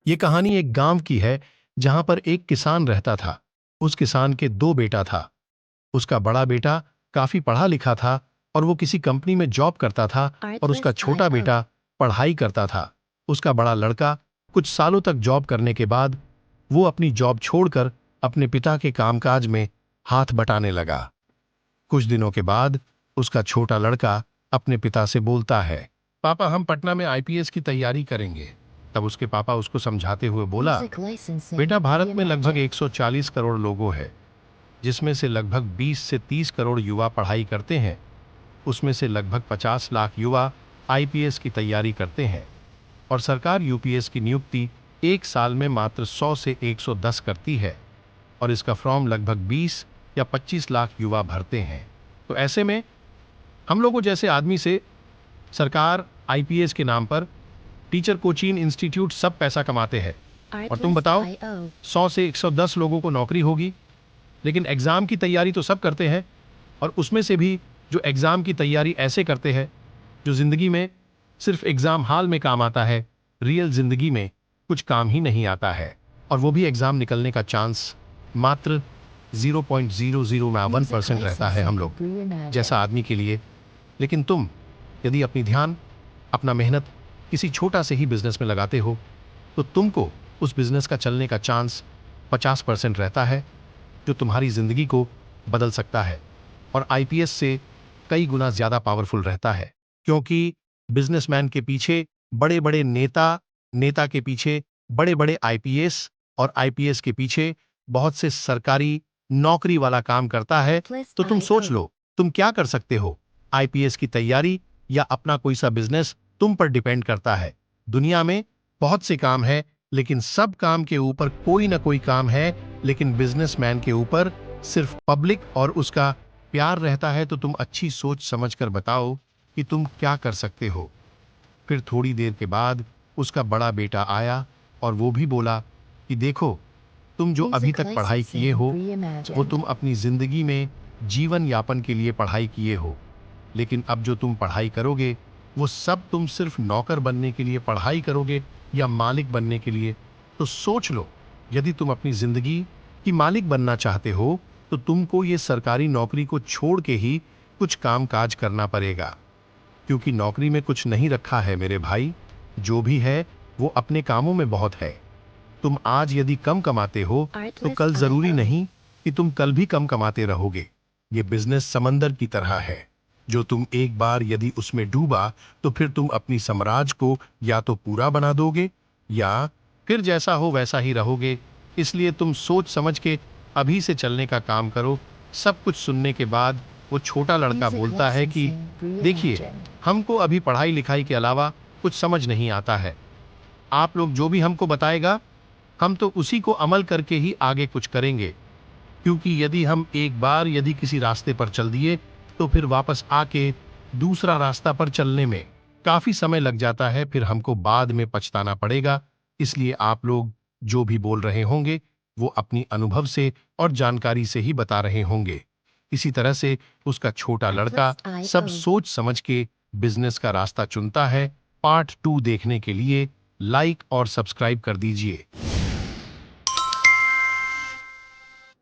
ये कहानी एक गांव की है जहां पर एक किसान रहता था। उस किसान के दो बेटा था। उसका बड़ा बेटा काफी पढ़ा लिखा था और वो किसी कंपनी में जॉब करता था और उसका छोटा बेटा पढ़ाई करता था। उसका बड़ा लड़का कुछ सालों तक जॉब करने के बाद वो अपनी जॉब छोड़कर अपने पिता के कामकाज में हाथ बटाने लगा। कुछ दिनों के बाद उसका छोटा लड़का अपने पिता से बोलता है, पापा हम पटना में आईपीएस की तैयारी करेंगे। तब उसके पापा उसको समझाते हुए बोला, बेटा भारत में लगभग 140 करोड़ लोगों है, जिसमें से लगभग 20 से 30 करोड़ युवा पढ़ाई करते हैं। उसमें से लगभग 50 लाख युवा आईपीएस की तैयारी करते हैं और सरकार यूपीएस की नियुक्ति एक साल में मात्र 100 से 110 करती है और इसका फॉर्म लगभग 20 या 25 लाख युवा भरते हैं। तो ऐसे में हम लोगों जैसे आदमी से सरकार आईपीएस के नाम पर टीचर कोचिंग इंस्टीट्यूट सब पैसा कमाते हैं और तुम बताओ 100 से 110 लोगों को नौकरी होगी। लेकिन एग्जाम की तैयारी तो सब करते हैं और उसमें से भी जो एग्जाम की तैयारी ऐसे करते हैं जो जिंदगी में सिर्फ एग्जाम हॉल में काम आता है, रियल जिंदगी में कुछ काम ही नहीं आता है। और वो भी एग्जाम निकलने का चांस मात्र 0.001% रहता है हम लोग जैसा आदमी के लिए। लेकिन तुम यदि अपनी ध्यान अपना मेहनत किसी छोटा से ही बिजनेस में लगाते हो तो तुमको उस बिजनेस का चलने का चांस 50% रहता है, जो तुम्हारी जिंदगी को बदल सकता है और आईपीएस से कई गुना ज्यादा पावरफुल रहता है। क्योंकि बिजनेसमैन के पीछे बड़े बड़े नेता, नेता के पीछे बड़े बड़े आईपीएस और आईपीएस के पीछे बहुत से सरकारी नौकरी वाला काम करता है। तो तुम सोच लो तुम क्या कर सकते हो। आईपीएस की तैयारी या अपना कोई सा बिजनेस तुम पर डिपेंड करता है। दुनिया में बहुत से काम है, लेकिन सब काम के ऊपर कोई ना कोई काम है, लेकिन बिजनेसमैन के ऊपर सिर्फ पब्लिक और उसका प्यार रहता है। तो तुम अच्छी सोच समझ कर बताओ कि तुम क्या कर सकते हो। फिर थोड़ी देर के बाद उसका बड़ा बेटा आया और वो भी बोला कि देखो, तुम जो अभी तक पढ़ाई किए हो वो तुम अपनी जिंदगी में जीवन यापन के लिए पढ़ाई किए हो, लेकिन अब जो तुम पढ़ाई करोगे वो सब तुम सिर्फ नौकर बनने के लिए पढ़ाई करोगे या मालिक बनने के लिए। तो सोच लो, यदि तुम अपनी जिंदगी की मालिक बनना चाहते हो तो तुमको ये सरकारी नौकरी को छोड़ के ही कुछ काम काज करना पड़ेगा। क्योंकि नौकरी में कुछ नहीं रखा है मेरे भाई, जो भी है वो अपने कामों में बहुत है। तुम आज यदि कम कमाते हो तो कल जरूरी नहीं कि तुम कल भी कम कमाते रहोगे। ये बिजनेस समंदर की तरह है, जो तुम एक बार यदि उसमें डूबा तो फिर तुम अपनी साम्राज्य को या तो पूरा बना दोगे या फिर जैसा हो वैसा ही रहोगे। इसलिए तुम सोच समझ के अभी से चलने का काम करो। सब कुछ सुनने के बाद वो छोटा लड़का बोलता है कि देखिए, हमको अभी पढ़ाई लिखाई के अलावा कुछ समझ नहीं आता है। आप लोग जो भी हमको बताएगा हम तो उसी को अमल करके ही आगे कुछ करेंगे। क्योंकि यदि हम एक बार यदि किसी रास्ते पर चल दिए तो फिर वापस आके दूसरा रास्ता पर चलने में काफी समय लग जाता है, फिर हमको बाद में पछताना पड़ेगा। इसलिए आप लोग जो भी बोल रहे होंगे वो अपनी अनुभव से और जानकारी से ही बता रहे होंगे। इसी तरह से उसका छोटा लड़का सब सोच समझ के बिजनेस का रास्ता चुनता है। पार्ट 2 देखने के लिए लाइक और सब्सक्राइब कर दीजिए।